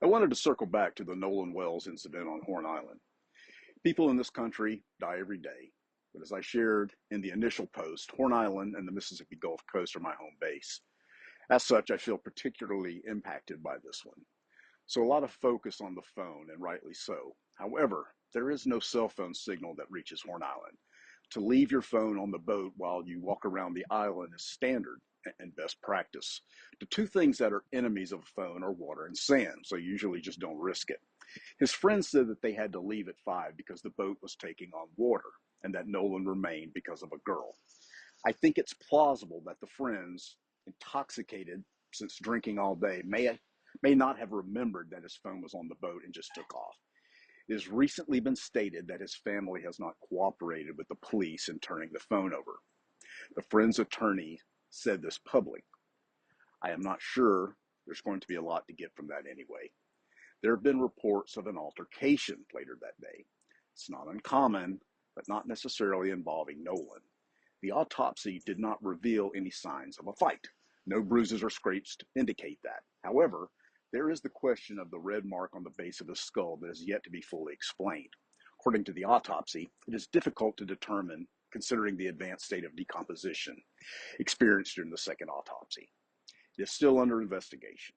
I wanted to circle back to the Nolan Wells incident on Horn Island. People in this country die every day, but as I shared in the initial post, Horn Island and the Mississippi Gulf Coast are my home base. As such, I feel particularly impacted by this one. So a lot of focus on the phone, and rightly so. However, there is no cell phone signal that reaches Horn Island. To leave your phone on the boat while you walk around the island is standard and best practice. The two things that are enemies of a phone are water and sand, so usually just don't risk it. His friends said that they had to leave at 5 because the boat was taking on water and that Nolan remained because of a girl. I think it's plausible that the friends, intoxicated since drinking all day, may not have remembered that his phone was on the boat and just took off. It has recently been stated that his family has not cooperated with the police in turning the phone over. The friend's attorney said this publicly. I am not sure there's going to be a lot to get from that anyway. There have been reports of an altercation later that day. It's not uncommon, but not necessarily involving Nolan. The autopsy did not reveal any signs of a fight. No bruises or scrapes to indicate that. However, there is the question of the red mark on the base of his skull that is yet to be fully explained. According to the autopsy, it is difficult to determine considering the advanced state of decomposition experienced during the second autopsy. It is still under investigation.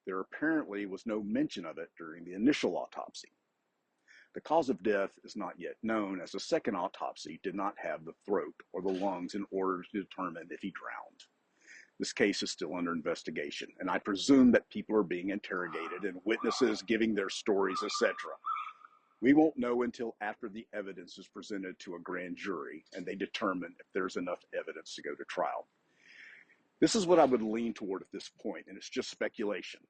There apparently was no mention of it during the initial autopsy. The cause of death is not yet known, as the second autopsy did not have the throat or the lungs in order to determine if he drowned. This case is still under investigation, and I presume that people are being interrogated and witnesses giving their stories, etc. We won't know until after the evidence is presented to a grand jury and they determine if there's enough evidence to go to trial. This is what I would lean toward at this point, and it's just speculation.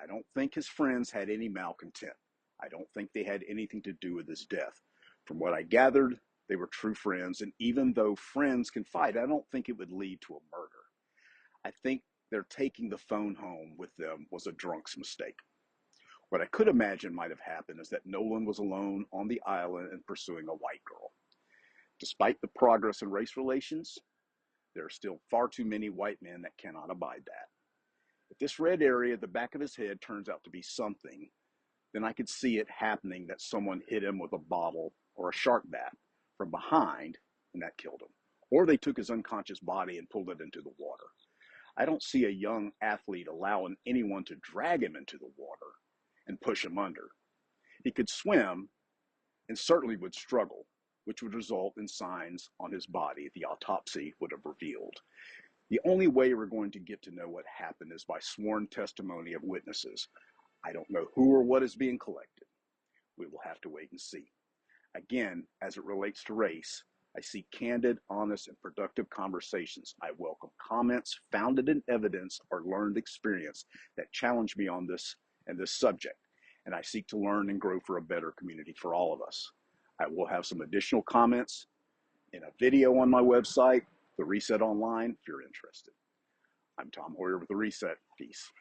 I don't think his friends had any malcontent. I don't think they had anything to do with his death. From what I gathered, they were true friends, and even though friends can fight, I don't think it would lead to a murder. I think their taking the phone home with them was a drunk's mistake. What I could imagine might have happened is that Nolan was alone on the island and pursuing a white girl. Despite the progress in race relations, there are still far too many white men that cannot abide that. If this red area at the back of his head turns out to be something, then I could see it happening that someone hit him with a bottle or a shark bat from behind and that killed him. Or they took his unconscious body and pulled it into the water. I don't see a young athlete allowing anyone to drag him into the water and push him under. He could swim and certainly would struggle, which would result in signs on his body the autopsy would have revealed. The only way we're going to get to know what happened is by sworn testimony of witnesses. I don't know who or what is being collected. We will have to wait and see. Again, as it relates to race, I seek candid, honest, and productive conversations. I welcome comments founded in evidence or learned experience that challenge me on this and this subject, and I seek to learn and grow for a better community for all of us. I will have some additional comments in a video on my website, The Reset Online, if you're interested. I'm Tom Hoyer with The Reset. Peace.